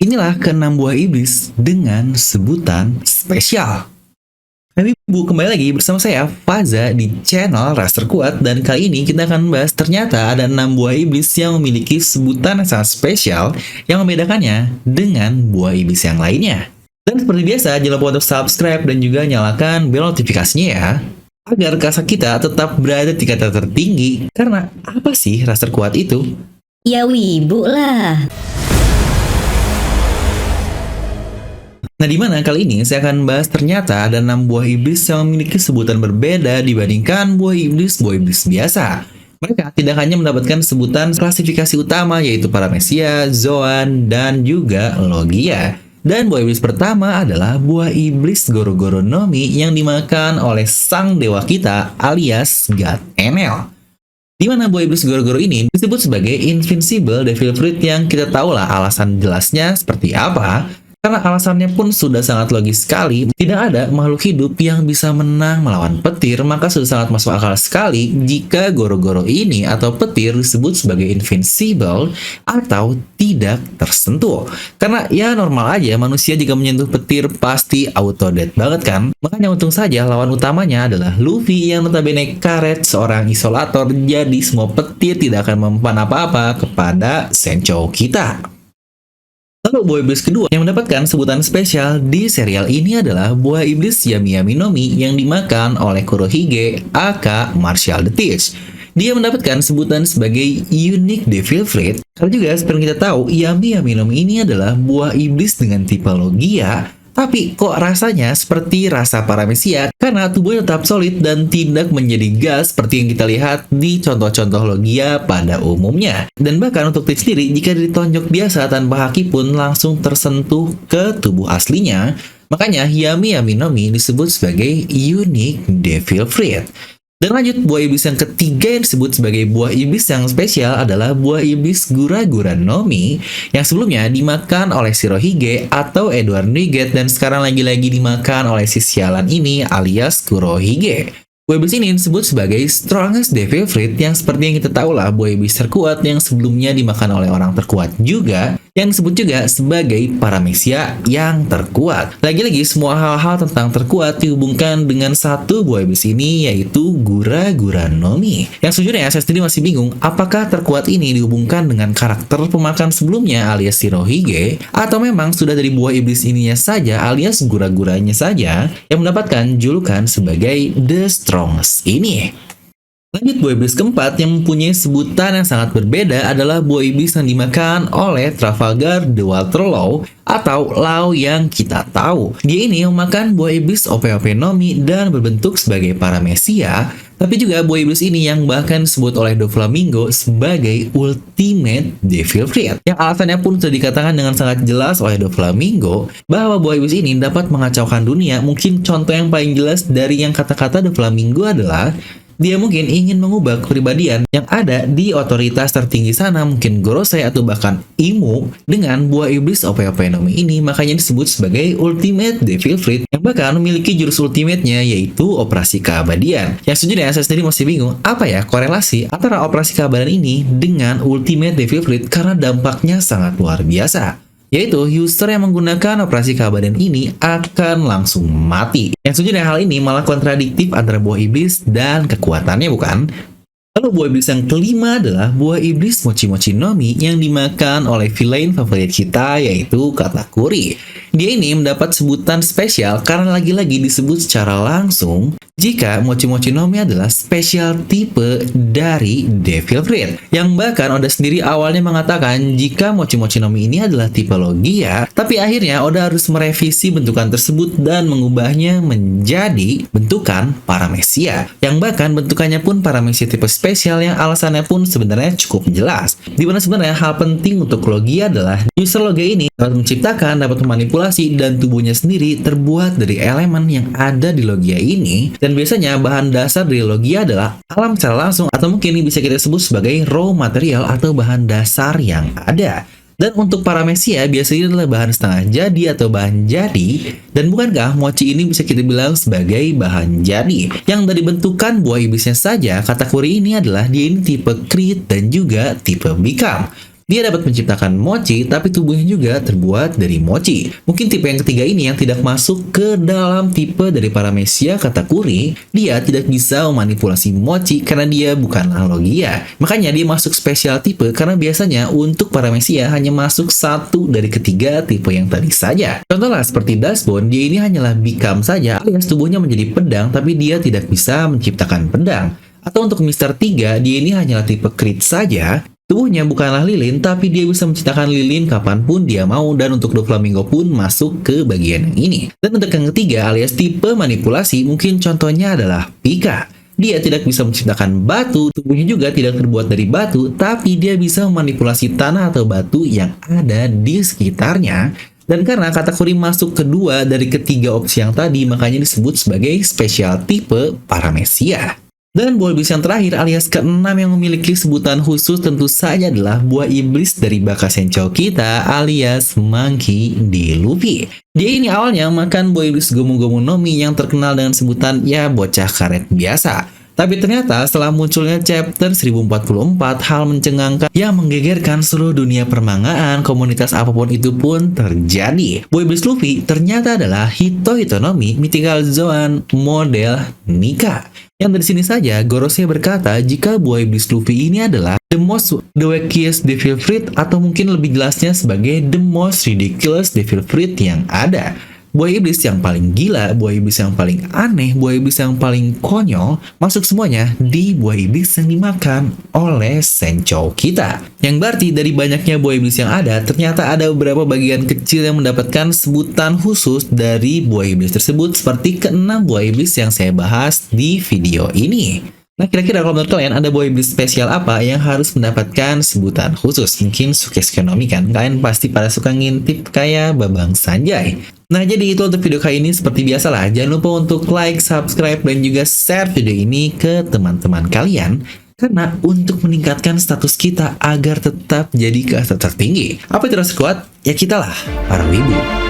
Inilah keenam buah iblis dengan sebutan spesial. Kami kembali lagi bersama saya, Faza, di channel Ras Terkuat. Dan kali ini kita akan membahas ternyata ada 6 buah iblis yang memiliki sebutan yang sangat spesial yang membedakannya dengan buah iblis yang lainnya. Dan seperti biasa, jangan lupa untuk subscribe dan juga nyalakan bel notifikasinya ya, agar kasa kita tetap berada di kata tertinggi. Karena apa sih Ras Terkuat itu? Ya wibu lah. Nah, di mana kali ini saya akan bahas ternyata ada 6 buah iblis yang memiliki sebutan berbeda dibandingkan buah iblis biasa. Mereka tidak hanya mendapatkan sebutan klasifikasi utama yaitu Paramecia, Zoan, dan juga Logia. Dan buah iblis pertama adalah buah iblis Goro-Goro Nomi yang dimakan oleh sang dewa kita alias God Enel. Di mana buah iblis Goro-Goro ini disebut sebagai Invincible Devil Fruit yang kita tahulah alasan jelasnya seperti apa. Karena alasannya pun sudah sangat logis sekali, tidak ada makhluk hidup yang bisa menang melawan petir, maka sudah sangat masuk akal sekali jika Goro-Goro ini atau petir disebut sebagai invincible atau tidak tersentuh. Karena ya normal aja, manusia jika menyentuh petir pasti auto dead banget kan? Makanya untung saja lawan utamanya adalah Luffy yang notabene karet seorang isolator, jadi semua petir tidak akan mempan apa-apa kepada Senchou kita. Lalu buah iblis kedua yang mendapatkan sebutan spesial di serial ini adalah buah iblis Yami Yami Nomi yang dimakan oleh Kurohige aka Martial the Teach. Dia mendapatkan sebutan sebagai Unique Devil Fruit. Karena juga seperti kita tahu, Yami Yami Nomi ini adalah buah iblis dengan tipe Logia. Tapi kok rasanya seperti rasa Paramecia karena tubuhnya tetap solid dan tidak menjadi gas seperti yang kita lihat di contoh-contoh Logia pada umumnya. Dan bahkan untuk tips sendiri, jika ditonjok biasa tanpa haki pun langsung tersentuh ke tubuh aslinya. Makanya Yami Yami Nomi disebut sebagai Unique Devil Fruit. Dan lanjut, buah iblis yang ketiga yang disebut sebagai buah iblis yang spesial adalah buah iblis Gura-Gura Nomi yang sebelumnya dimakan oleh Shirohige atau Edward Nugget dan sekarang lagi-lagi dimakan oleh si sialan ini alias Kurohige. Buah iblis ini disebut sebagai Strongest Devil Fruit yang seperti yang kita tahu lah buah iblis terkuat yang sebelumnya dimakan oleh orang terkuat juga, yang disebut juga sebagai Paramecia yang terkuat. Lagi-lagi semua hal-hal tentang terkuat dihubungkan dengan satu buah iblis ini yaitu Gura-Gura Nomi. Yang sejujurnya saya sendiri masih bingung apakah terkuat ini dihubungkan dengan karakter pemakan sebelumnya alias Shirohige atau memang sudah dari buah iblis ininya saja alias Gura-Guranya saja yang mendapatkan julukan sebagai The Strongest ini. Lanjut, buah iblis keempat yang mempunyai sebutan yang sangat berbeda adalah buah iblis yang dimakan oleh Trafalgar the Walter Law atau Law yang kita tahu. Dia ini memakan buah iblis OP-OP Nomi dan berbentuk sebagai Paramecia, tapi juga buah iblis ini yang bahkan disebut oleh Doflamingo sebagai Ultimate Devil Fruit. Yang alasannya pun sudah dikatakan dengan sangat jelas oleh Doflamingo bahwa buah iblis ini dapat mengacaukan dunia. Mungkin contoh yang paling jelas dari yang kata-kata Doflamingo adalah dia mungkin ingin mengubah kepribadian yang ada di otoritas tertinggi sana, mungkin Gorosei atau bahkan Imu, dengan buah iblis OP-OP Nomi ini. Makanya disebut sebagai Ultimate Devil Fruit yang bahkan memiliki jurus ultimate-nya yaitu Operasi Keabadian. Yang sejujurnya saya sendiri masih bingung apa ya korelasi antara Operasi Keabadian ini dengan Ultimate Devil Fruit karena dampaknya sangat luar biasa. Yaitu user yang menggunakan operasi keabadian ini akan langsung mati. Yang sejujurnya hal ini malah kontradiktif antara buah iblis dan kekuatannya, bukan? Lalu buah iblis yang kelima adalah buah iblis Mochi Mochi Nomi yang dimakan oleh villain favorit kita yaitu Katakuri. Dia ini mendapat sebutan spesial karena lagi-lagi disebut secara langsung jika Mochi Mochi Nomi adalah spesial tipe dari Devil Fruit. Yang bahkan Oda sendiri awalnya mengatakan jika Mochi Mochi Nomi ini adalah tipe Logia, tapi akhirnya Oda harus merevisi bentukan tersebut dan mengubahnya menjadi bentukan Paramecia. Yang bahkan bentukannya pun Paramecia tipe spesial yang alasannya pun sebenarnya cukup jelas. Dimana sebenarnya hal penting untuk Logia adalah user Logia ini dapat menciptakan, dapat memanipulasi, dan tubuhnya sendiri terbuat dari elemen yang ada di Logia ini. Dan biasanya bahan dasar dari Logia adalah alam secara langsung atau mungkin bisa kita sebut sebagai raw material atau bahan dasar yang ada. Dan untuk Paramecia biasanya adalah bahan setengah jadi atau bahan jadi. Dan bukankah mochi ini bisa kita bilang sebagai bahan jadi? Yang dari bentukan buah iblisnya saja, Katakuri ini adalah dia ini tipe Crit dan juga tipe Become. Dia dapat menciptakan mochi, tapi tubuhnya juga terbuat dari mochi. Mungkin tipe yang ketiga ini yang tidak masuk ke dalam tipe dari Paramecia Katakuri. Dia tidak bisa memanipulasi mochi karena dia bukanlah logia. Makanya dia masuk spesial tipe karena biasanya untuk Paramecia hanya masuk satu dari ketiga tipe yang tadi saja. Contohnya seperti Dustbone, dia ini hanyalah become saja, alias tubuhnya menjadi pedang tapi dia tidak bisa menciptakan pedang. Atau untuk Mr. 3, dia ini hanyalah tipe crit saja. Tubuhnya bukanlah lilin, tapi dia bisa menciptakan lilin kapanpun dia mau, dan untuk Doflamingo pun masuk ke bagian yang ini. Dan untuk yang ketiga alias tipe manipulasi, mungkin contohnya adalah Pika. Dia tidak bisa menciptakan batu, tubuhnya juga tidak terbuat dari batu, tapi dia bisa memanipulasi tanah atau batu yang ada di sekitarnya. Dan karena kategori masuk kedua dari ketiga opsi yang tadi, makanya disebut sebagai spesial tipe Paramecia. Dan buah iblis yang terakhir alias keenam yang memiliki sebutan khusus tentu saja adalah buah iblis dari Bakasenchou kita alias Monkey D. Luffy. Dia ini awalnya makan buah iblis Gomu Gomu no Mi yang terkenal dengan sebutan ya bocah karet biasa. Tapi ternyata setelah munculnya chapter 1044, hal mencengangkan yang menggegerkan seluruh dunia permangaan, komunitas apapun itu pun terjadi. Buah iblis Luffy ternyata adalah Hito Hitonomi Mythical Zoan model Nika. Yang dari sini saja, Gorosei berkata jika buah iblis Luffy ini adalah the wackiest devil fruit, atau mungkin lebih jelasnya sebagai the most ridiculous devil fruit yang ada. Buah iblis yang paling gila, buah iblis yang paling aneh, buah iblis yang paling konyol, masuk semuanya di buah iblis yang dimakan oleh Senchou kita. Yang berarti dari banyaknya buah iblis yang ada, ternyata ada beberapa bagian kecil yang mendapatkan sebutan khusus dari buah iblis tersebut, seperti keenam buah iblis yang saya bahas di video ini. Nah, kira-kira kalau menurut kalian ada buah iblis spesial apa yang harus mendapatkan sebutan khusus? Mungkin Sukesuke no Mi kan? Kalian pasti pada suka ngintip kayak Babang Sanjay. Nah, jadi itu untuk video kali ini. Seperti biasalah, jangan lupa untuk like, subscribe, dan juga share video ini ke teman-teman kalian. Karena untuk meningkatkan status kita agar tetap jadi kasta tertinggi. Apa itu rasa kuat? Ya kita lah, para wibu.